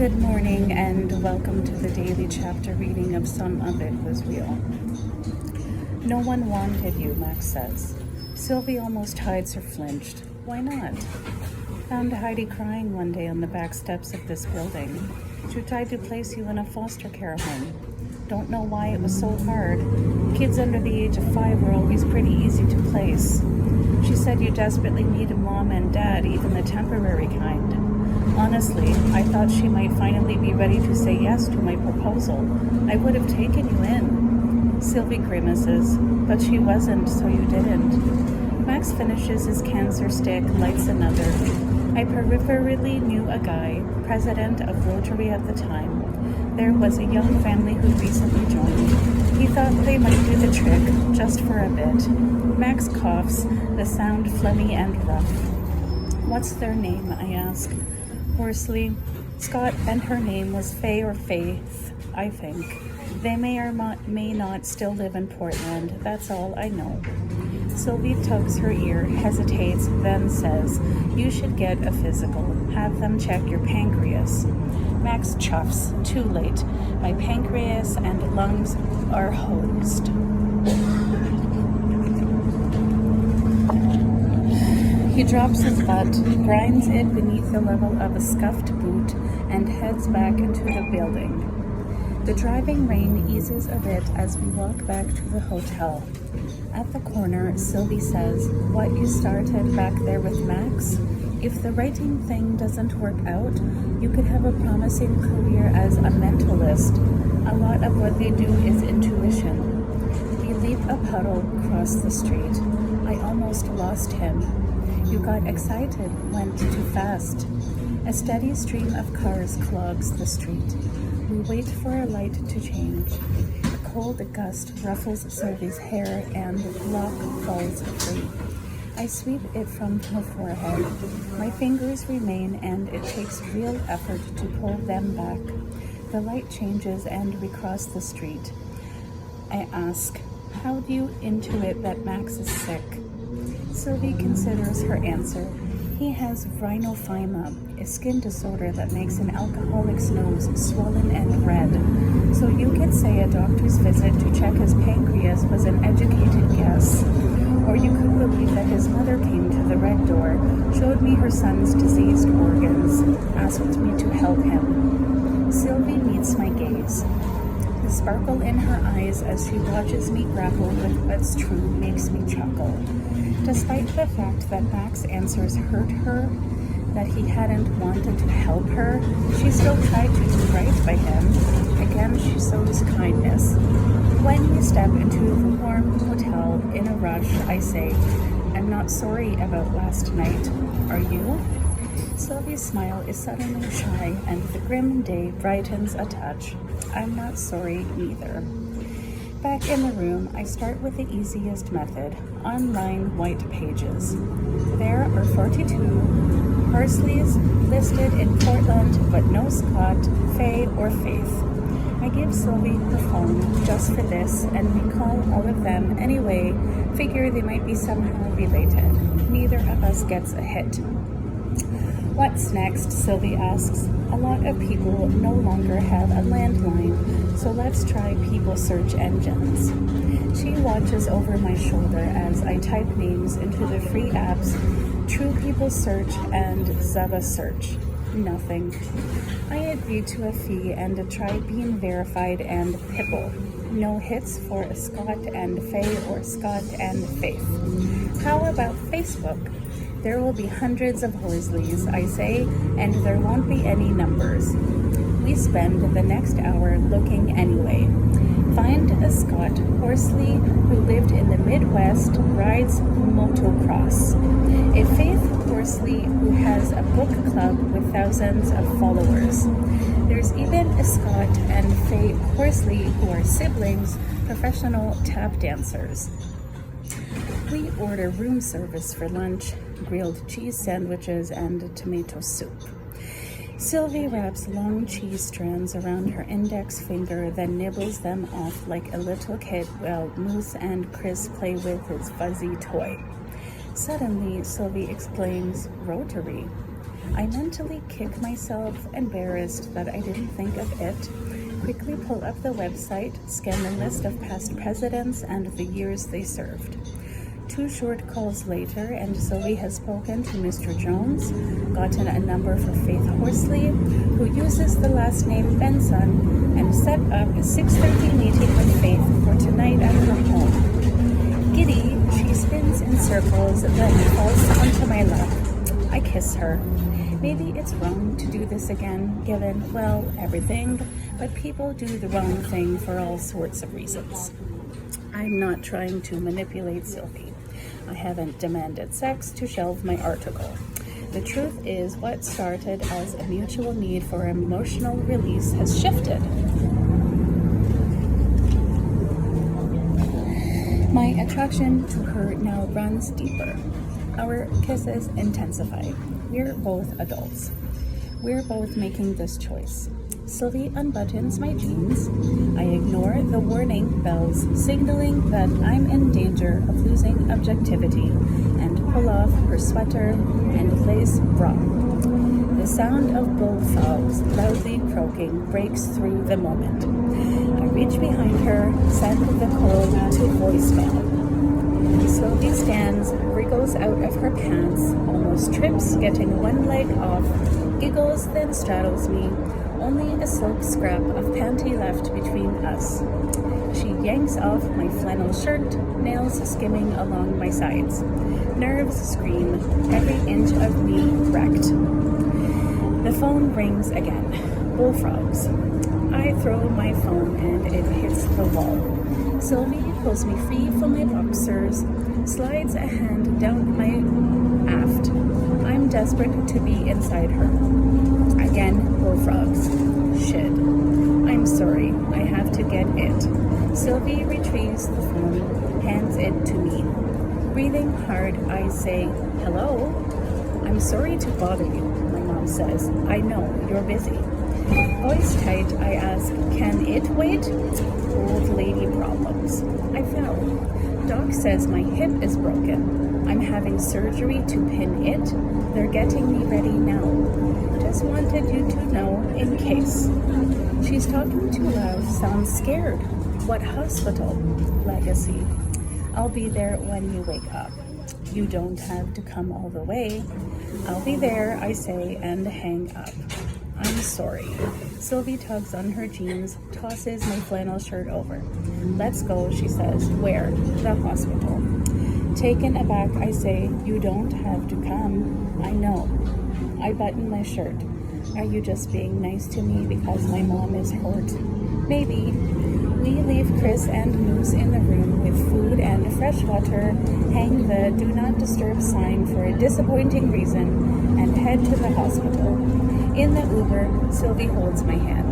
Good morning and welcome to the daily chapter reading of Some of It Was Real. No one wanted you, Max says. Sylvie almost hides her flinched. Why not? Found Heidi crying one day on the back steps of this building. She tried to place you in a foster care home. Don't know why it was so hard. Kids under the age of 5 were always pretty easy to place. She said you desperately needed mom and dad, even the temporary kind. Honestly, I thought she might finally be ready to say yes to my proposal. I would have taken you in. Sylvie grimaces, but she wasn't, so you didn't. Max finishes his cancer stick, lights another. I peripherally knew a guy, president of Rotary at the time. There was a young family who recently joined. He thought they might do the trick, just for a bit. Max coughs, the sound phlegmy and rough. What's their name, I ask. Hoarsely, Scott, and her name was Faye or Faith, I think. They may or may not still live in Portland, that's all I know. Sylvie tugs her ear, hesitates, then says, you should get a physical. Have them check your pancreas. Max chuffs. Too late. My pancreas and lungs are hosed. He drops his butt, grinds it beneath the level of a scuffed boot, and heads back into the building. The driving rain eases a bit as we walk back to the hotel. At the corner, Sylvie says, what you started back there with Max? If the writing thing doesn't work out, you could have a promising career as a mentalist. A lot of what they do is intuition. We leap a puddle, cross the street. I almost lost him. You got excited, went too fast. A steady stream of cars clogs the street. We wait for a light to change. A cold gust ruffles Sylvie's hair and the lock falls free. I sweep it from her forehead. My fingers remain and it takes real effort to pull them back. The light changes and we cross the street. I ask, how do you intuit that Max is sick? Sylvie considers her answer. He has rhinophyma, a skin disorder that makes an alcoholic's nose swollen and red. So you could say a doctor's visit to check his pancreas was an educated guess. Or you could believe that his mother came to the red door, showed me her son's diseased organs, asked me to help him. Sylvie meets my gaze. The sparkle in her eyes as she watches me grapple with what's true makes me chuckle. Despite the fact that Mac's answers hurt her, that he hadn't wanted to help her, she still tried to do right by him. Again, she shows kindness. When we step into the warm hotel in a rush, I say, I'm not sorry about last night. Are you? Sylvie's smile is suddenly shy and the grim day brightens a touch. I'm not sorry either. Back in the room, I start with the easiest method, online white pages. There are 42 Parsleys listed in Portland, but no Scott, Faye, or Faith. I give Sylvie her phone just for this, and we call all of them anyway, figure they might be somehow related. Neither of us gets a hit. What's next? Sylvie asks. A lot of people no longer have a landline, so let's try people search engines. She watches over my shoulder as I type names into the free apps True People Search and Zaba Search. Nothing. I agreed to a fee and tried being verified and Pipple. No hits for a Scott and Faye or Scott and Faith. How about Facebook? There will be hundreds of Horsleys, I say, and there won't be any numbers. We spend the next hour looking anyway. Find a Scott Horsley who lived in the Midwest, rides motocross. A Faith Horsley who has a book club with thousands of followers. There's even a Scott and Faye Horsley who are siblings, professional tap dancers. We order room service for lunch, grilled cheese sandwiches, and tomato soup. Sylvie wraps long cheese strands around her index finger, then nibbles them off like a little kid while Moose and Chris play with his fuzzy toy. Suddenly, Sylvie exclaims, Rotary. I mentally kick myself, embarrassed that I didn't think of it. Quickly pull up the website, scan the list of past presidents and the years they served. 2 short calls later, and Sylvie has spoken to Mr. Jones, gotten a number for Faith Horsley, who uses the last name Benson, and set up a 6:30 meeting with Faith for tonight at her home. Giddy, she spins in circles, then falls onto my lap. I kiss her. Maybe it's wrong to do this again, given, well, everything, but people do the wrong thing for all sorts of reasons. I'm not trying to manipulate Sylvie. I haven't demanded sex to shelve my article. The truth is, what started as a mutual need for emotional release has shifted. My attraction to her now runs deeper. Our kisses intensify. We're both adults. We're both making this choice. Sylvie unbuttons my jeans. I ignore the warning bells signaling that I'm in danger of losing objectivity and pull off her sweater and lace bra. The sound of bullfrogs loudly croaking breaks through the moment. I reach behind her, send the call to voicemail. Sylvie stands, wriggles out of her pants, almost trips, getting one leg off, giggles, then straddles me. Only a silk scrap of panty left between us. She yanks off my flannel shirt, nails skimming along my sides. Nerves scream, every inch of me wrecked. The phone rings again. Bullfrogs. I throw my phone and it hits the wall. Sylvie pulls me free from my boxers, slides a hand down my aft. I'm desperate to be inside her. Again, bullfrogs. Shit. I'm sorry, I have to get it. Sylvie retrieves the phone, hands it to me. Breathing hard, I say, hello? I'm sorry to bother you, my mom says. I know, you're busy. Voice tight, I ask, can it wait? Old lady problems. I fell. Doc says my hip is broken. I'm having surgery to pin it. They're getting me ready now. Just wanted you to know in case. She's talking too loud, sounds scared. What hospital? Legacy. I'll be there when you wake up. You don't have to come all the way. I'll be there, I say, and hang up. I'm sorry. Sylvie tugs on her jeans, tosses my flannel shirt over. Let's go, she says. Where? The hospital. Taken aback, I say, you don't have to come. I know. I button my shirt. Are you just being nice to me because my mom is hurt? Maybe. We leave Chris and Moose in the room with food and fresh water, hang the do not disturb sign for a disappointing reason, and head to the hospital. In the Uber, Sylvie holds my hand.